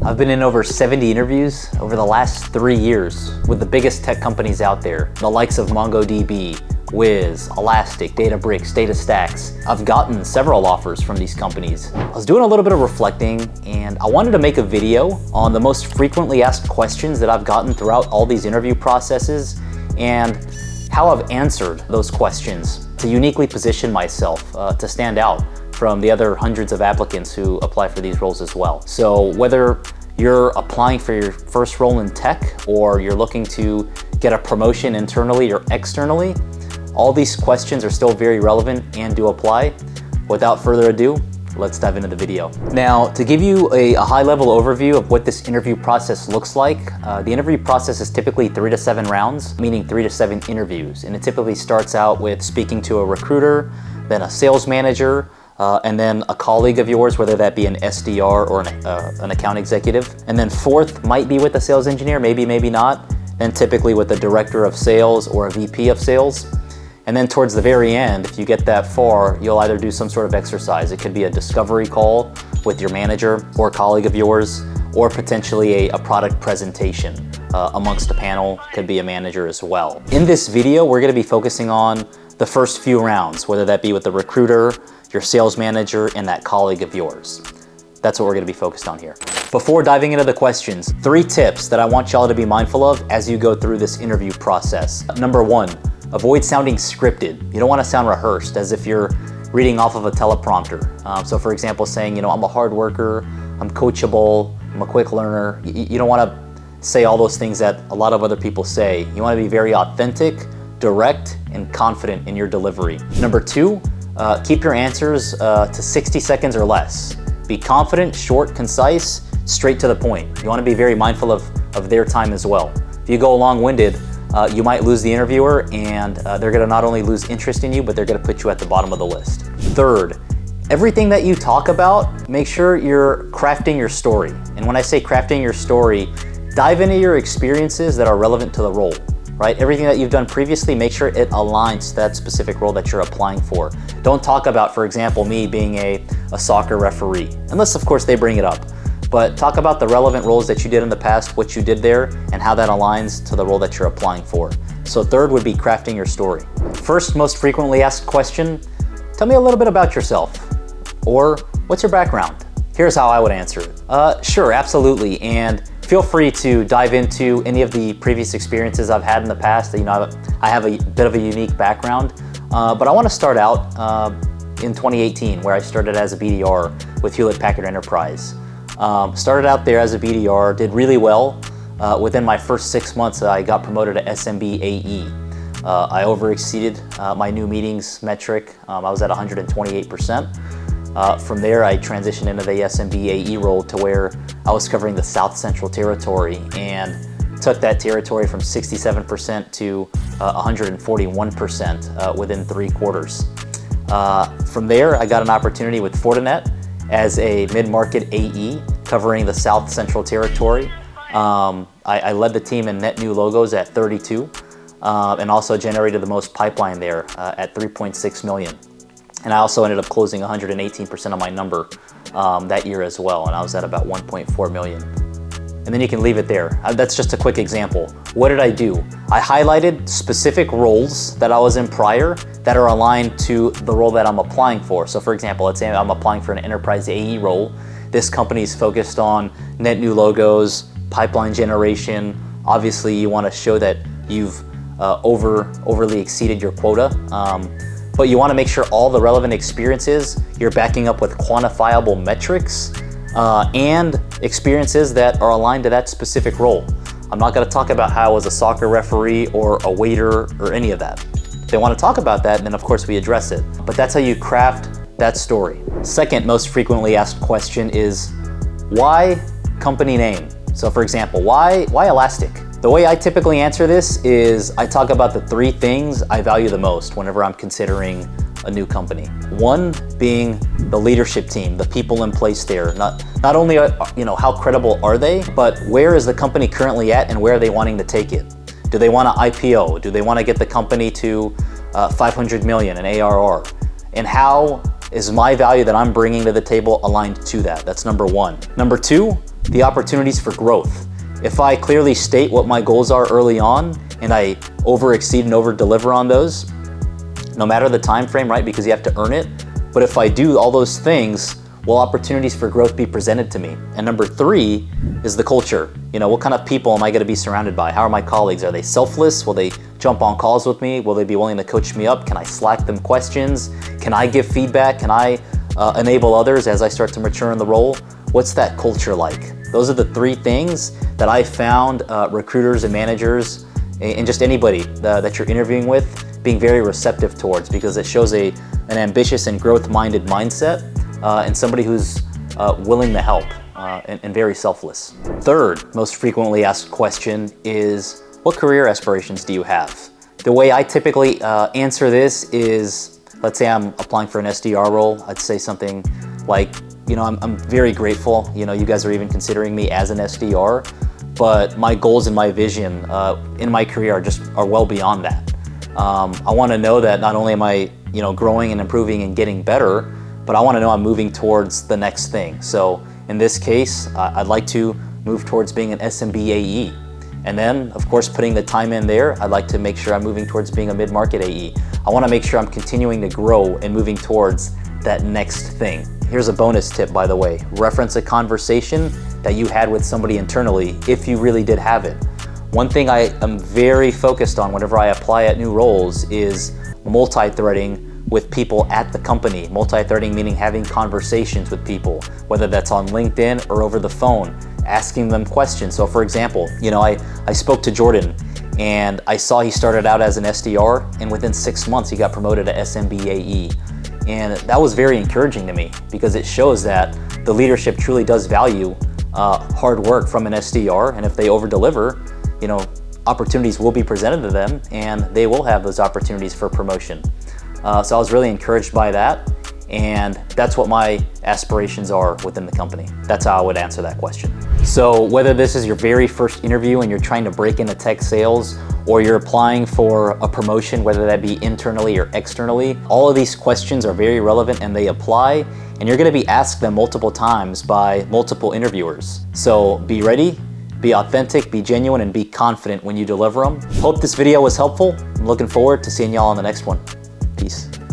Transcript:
I've been in over 70 interviews over the last 3 years with the biggest tech companies out there, the likes of Mongo DB, Wiz, Elastic, Databricks, DataStax. I've gotten several offers from these companies. I was doing a little bit of reflecting and I wanted to make a video on the most frequently asked questions that I've gotten throughout all these interview processes and how I've answered those questions to uniquely position myself to stand out from the other hundreds of applicants who apply for these roles as well. So whether you're applying for your first role in tech or you're looking to get a promotion internally or externally, all these questions are still very relevant and do apply. Without further ado, let's dive into the video. Now, to give you a high-level overview of what this interview process looks like, the interview process is typically 3 to 7 rounds, meaning 3 to 7 interviews. And it typically starts out with speaking to a recruiter, then a sales manager, and then a colleague of yours, whether that be an SDR or an account executive. And then fourth might be with a sales engineer, maybe not. Then typically with a director of sales or a VP of sales. And then towards the very end, if you get that far, you'll either do some sort of exercise. It could be a discovery call with your manager or colleague of yours, or potentially a product presentation amongst a panel, could be a manager as well. In this video, we're gonna be focusing on the first few rounds, whether that be with the recruiter, your sales manager, and that colleague of yours. That's what we're gonna be focused on here. Before diving into the questions, 3 tips that I want y'all to be mindful of as you go through this interview process. Number 1, avoid sounding scripted. You don't wanna sound rehearsed as if you're reading off of a teleprompter. So for example, saying, I'm a hard worker, I'm coachable, I'm a quick learner. You don't wanna say all those things that a lot of other people say. You wanna be very authentic, direct, and confident in your delivery. Number 2, keep your answers to 60 seconds or less. Be confident, short, concise, straight to the point. You want to be very mindful of their time as well. If you go long-winded, you might lose the interviewer and they're going to not only lose interest in you, but they're going to put you at the bottom of the list. Third, everything that you talk about, make sure you're crafting your story. And when I say crafting your story, dive into your experiences that are relevant to the role. Right? Everything that you've done previously, make sure it aligns to that specific role that you're applying for. Don't talk about, for example, me being a soccer referee, unless of course they bring it up. But talk about the relevant roles that you did in the past, what you did there, and how that aligns to the role that you're applying for. So third would be crafting your story. First, most frequently asked question, tell me a little bit about yourself. Or what's your background? Here's how I would answer it. Sure, absolutely. And feel free to dive into any of the previous experiences I've had in the past. I have a bit of a unique background, but I want to start out in 2018, where I started as a BDR with Hewlett-Packard Enterprise. Started out there as a BDR, did really well. Within my first 6 months, I got promoted to SMB AE. I over-exceeded my new meetings metric. I was at 128%. From there, I transitioned into the SMB AE role to where I was covering the South Central Territory and took that territory from 67% to 141% within 3 quarters. From there, I got an opportunity with Fortinet as a mid-market AE covering the South Central Territory. I led the team in net new logos at 32 and also generated the most pipeline there at 3.6 million. And I also ended up closing 118% of my number that year as well, and I was at about 1.4 million. And then you can leave it there. That's just a quick example. What did I do? I highlighted specific roles that I was in prior that are aligned to the role that I'm applying for. So for example, let's say I'm applying for an enterprise AE role. This company is focused on net new logos, pipeline generation. Obviously, you want to show that you've overly exceeded your quota. But you want to make sure all the relevant experiences you're backing up with quantifiable metrics and experiences that are aligned to that specific role. I'm not going to talk about how I was a soccer referee or a waiter or any of that. If they want to talk about that, then of course we address it. But that's how you craft that story. Second most frequently asked question is, why company name? So for example, why Elastic? The way I typically answer this is I talk about the 3 things I value the most whenever I'm considering a new company. 1 being the leadership team, the people in place there. Not only how credible are they, but where is the company currently at and where are they wanting to take it? Do they want to IPO? Do they want to get the company to 500 million in ARR? And how is my value that I'm bringing to the table aligned to that? That's number 1. Number 2, the opportunities for growth. If I clearly state what my goals are early on and I over exceed and over deliver on those, no matter the time frame, right? Because you have to earn it. But if I do all those things, will opportunities for growth be presented to me? And number 3 is the culture. What kind of people am I going to be surrounded by? How are my colleagues? Are they selfless? Will they jump on calls with me? Will they be willing to coach me up? Can I Slack them questions? Can I give feedback? Can I enable others as I start to mature in the role? What's that culture like? Those are the 3 things that I found recruiters and managers and just anybody that you're interviewing with being very receptive towards, because it shows an ambitious and growth-minded mindset and somebody who's willing to help and very selfless. 3rd most frequently asked question is, what career aspirations do you have? The way I typically answer this is, let's say I'm applying for an SDR role, I'd say something like, I'm very grateful, you guys are even considering me as an SDR, but my goals and my vision in my career are well beyond that. I want to know that not only am I, growing and improving and getting better, but I want to know I'm moving towards the next thing. So in this case, I'd like to move towards being an SMB AE. And then, of course, putting the time in there, I'd like to make sure I'm moving towards being a mid-market AE. I want to make sure I'm continuing to grow and moving towards that next thing. Here's a bonus tip, by the way. Reference a conversation that you had with somebody internally, if you really did have it. One thing I am very focused on whenever I apply at new roles is multi-threading with people at the company. Multi-threading meaning having conversations with people, whether that's on LinkedIn or over the phone, asking them questions. So for example, I spoke to Jordan and I saw he started out as an SDR and within 6 months he got promoted to SMB AE. And that was very encouraging to me because it shows that the leadership truly does value hard work from an SDR, and if they over deliver, opportunities will be presented to them and they will have those opportunities for promotion. So I was really encouraged by that, and that's what my aspirations are within the company. That's how I would answer that question. So whether this is your very first interview and you're trying to break into tech sales, or you're applying for a promotion, whether that be internally or externally, all of these questions are very relevant and they apply, and you're gonna be asked them multiple times by multiple interviewers. So be ready, be authentic, be genuine, and be confident when you deliver them. Hope this video was helpful. I'm looking forward to seeing y'all on the next one. Peace.